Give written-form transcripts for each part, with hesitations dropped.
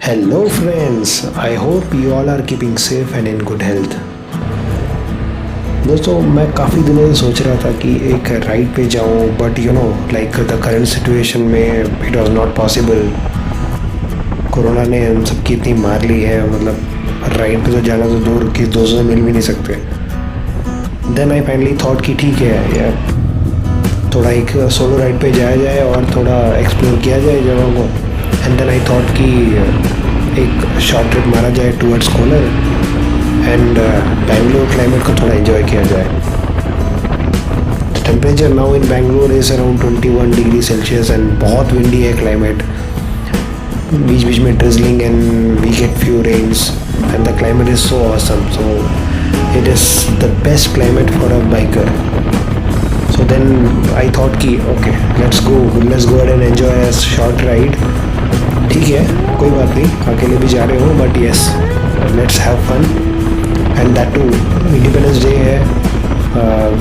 Hello friends, I hope you all are keeping safe and in good health. दोस्तों मैं काफ़ी दिनों से सोच रहा था कि एक राइड पे जाऊं but like the current situation में it was not possible. Corona ने हम सबकी इतनी मार ली है, मतलब राइड पे तो जाना तो दूर कि दोस्तों से मिल भी नहीं सकते. देन आई फाइनली थॉट कि ठीक है यार, थोड़ा एक सोलो राइड पे जाया जाए और थोड़ा एक्सप्लोर किया जाए जगह को. एंड देन आई थॉट कि एक शॉर्ट ट्रिप मारा जाए towards Kolar and Bangalore climate को थोड़ा एंजॉय किया जाए. Temperature now in Bangalore is around 21 degree Celsius and बहुत विंडी है क्लाइमेट. बीच बीच में drizzling and we get few rains and the climate is so awesome. So it is the best climate for a biker. So then I thought कि okay let's go ahead and enjoy a short ride. ठीक है, कोई बात नहीं, अकेले भी जा रहे हो but yes let's have fun. And that too Independence Day है,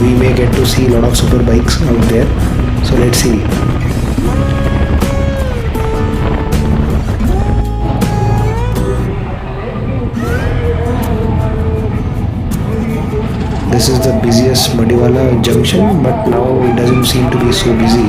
we may get to see a lot of super bikes out there. So let's see. This is the busiest Madiwala junction, but now it doesn't seem to be so busy.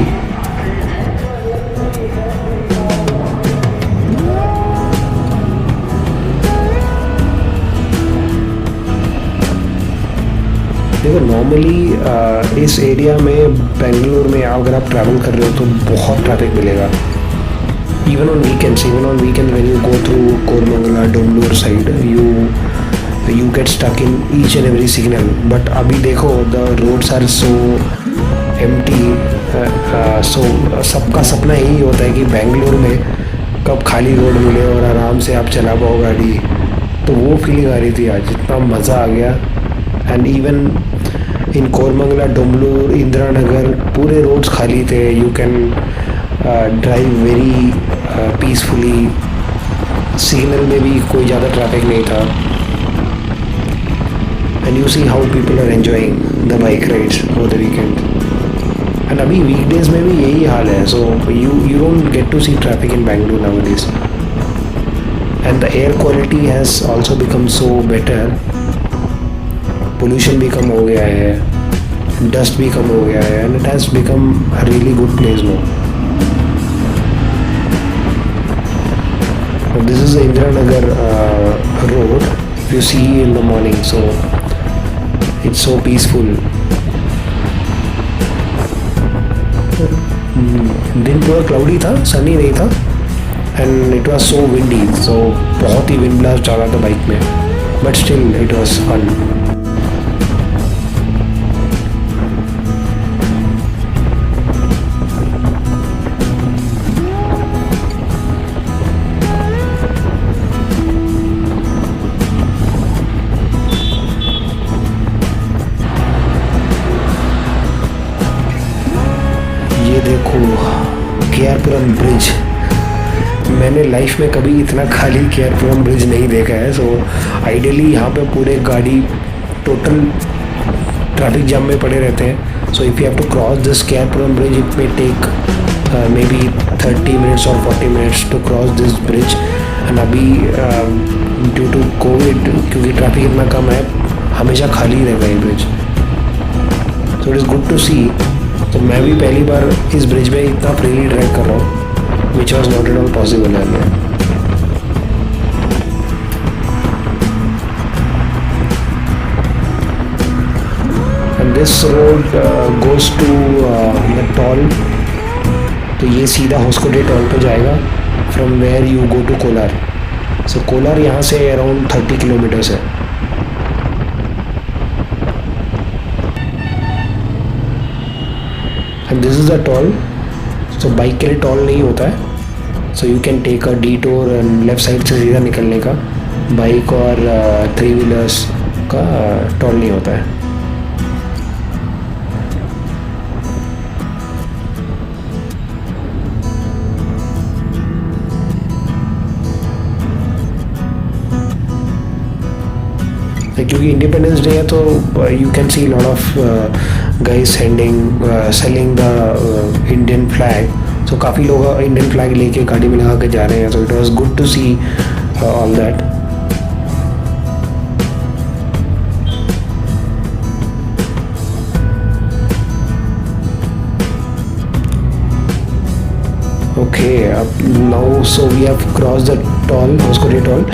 देखो normally इस area में बेंगलुरु में अगर आप travel कर रहे हो तो बहुत ट्रैफिक मिलेगा. Even on weekend when you go through Koramangala Domlur side you get stuck in each and every signal. But अभी देखो the roads are so empty. So सबका सपना यही होता है कि बेंगलुरु में कब खाली रोड मिले और आराम से आप चला पाओ गाड़ी. तो वो फीलिंग आ रही थी आज, इतना मज़ा आ गया. And even in Koramangala Domlur Indira Nagar पूरे रोड्स खाली थे. You can drive very peacefully. Signal में भी कोई ज़्यादा ट्रैफिक नहीं था. And you see how people are enjoying the bike rides over the weekend. And अभी weekdays में भी यही हाल है. So you don't get to see traffic in Bangalore nowadays. And the air quality has also become so better. Pollution भी कम हो गया है, dust भी कम हो गया है, and it has become a really good place now. This is the Indira Nagar road. If you see in the morning, so it's so peaceful. दिन पूरा क्लाउडी था, सनी नहीं था. And it was so windy. So बहुत ही wind blast आ रहा था बाइक में, but still it was fun. देखो केआरपुरम ब्रिज, मैंने लाइफ में कभी इतना खाली केआरपुरम ब्रिज नहीं देखा है. सो आइडियली यहाँ पे पूरे गाड़ी टोटल ट्रैफिक जाम में पड़े रहते हैं. So if you have to cross this KR Puram bridge it may take may be 30 minutes और 40 minutes to cross this bridge. And अभी ड्यू टू कोविड क्योंकि ट्रैफिक इतना कम है, हमेशा खाली रहेगा ये ब्रिज. So it is good to see. तो मैं भी पहली बार इस ब्रिज में इतना फ्रीली ड्राइव कर रहा हूँ, which was not at all possible earlier. And this road goes to the toll. तो ये सीधा होस्कोडे टॉल पे जाएगा from where you go to Kolar. So Kolar यहाँ से अराउंड 30 किलोमीटर्स है. And this is the toll. So bike के लिए टोल नहीं होता है. So you can take a detour and left side से सीधा निकलने का. बाइक और 3 व्हीलर्स का टोल नहीं होता है. क्योंकि इंडिपेंडेंस डे है तो you can see lot of guys selling the Indian flag. सो काफ़ी लोग इंडियन फ्लैग लेके गाड़ी में लगा के जा रहे हैं. So it was good to see all that. Okay, अब now so we have cross the toll, मस्कोरी टॉल.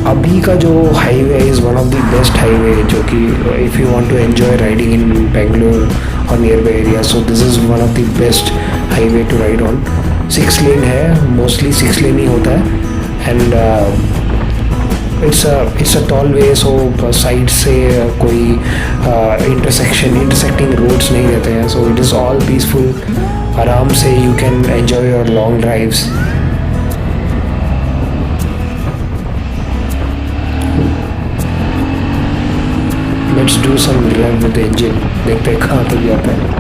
अभी का जो highway is one of the best highway, जो कि if you want to enjoy riding in Bangalore और near by area, so this is one of the best highway to ride on. 6 lane है, mostly 6 lane ही होता है. And it's a tall way, so side से कोई intersecting roads नहीं रहते हैं. So it is all peaceful. आराम से you can enjoy your long drives. Let's do some drive with engine, देखते हैं कहाँ तक जाता है.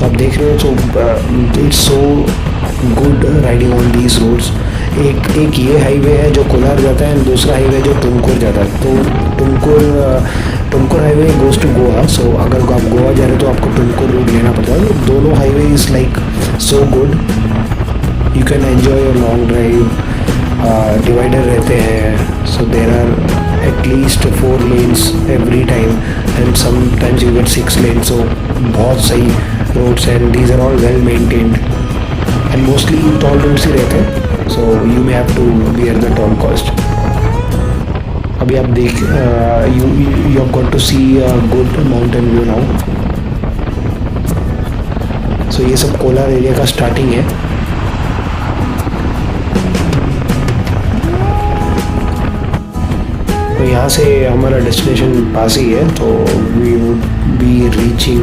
आप देख रहे हो. So it's so good riding on these roads. एक ये हाईवे है जो कोलार जाता है, एंड दूसरा हाईवे जो तुमकुर जाता है. तो Tumkur highway goes to Goa. So अगर आप गोवा जा रहे हो तो आपको तुमकुर रोड लेना पड़ता है. तो दोनों highway is like so good. You can enjoy your long drive. Divider रहते हैं, सो there are at least 4 lanes every time, and sometimes you get 6 lanes. So बहुत सही roads, and these are all well maintained, and mostly toll roads ही रहते हैं. So you may have to bear the toll cost. अभी आप देख you have got to see a good mountain view now. So ये सब Kolar area का starting है. तो यहाँ से हमारा डेस्टिनेशन पास ही है. तो we would be reaching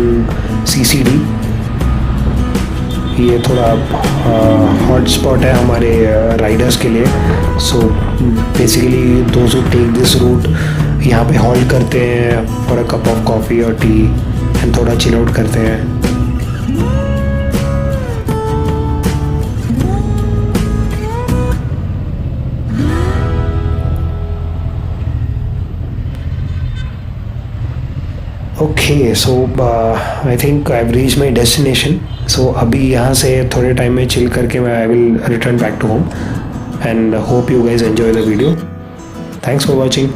CCD. ये थोड़ा हॉट स्पॉट है हमारे राइडर्स के लिए. So basically those who take this route यहाँ पे हॉल्ट करते हैं for a cup of coffee और टी, एंड थोड़ा चिल आउट करते हैं. Okay, so I think I have reach my destination. So अभी यहाँ से थोड़े टाइम में चिल करके मैं I will return back to home, and hope you guys enjoy the video. Thanks for watching.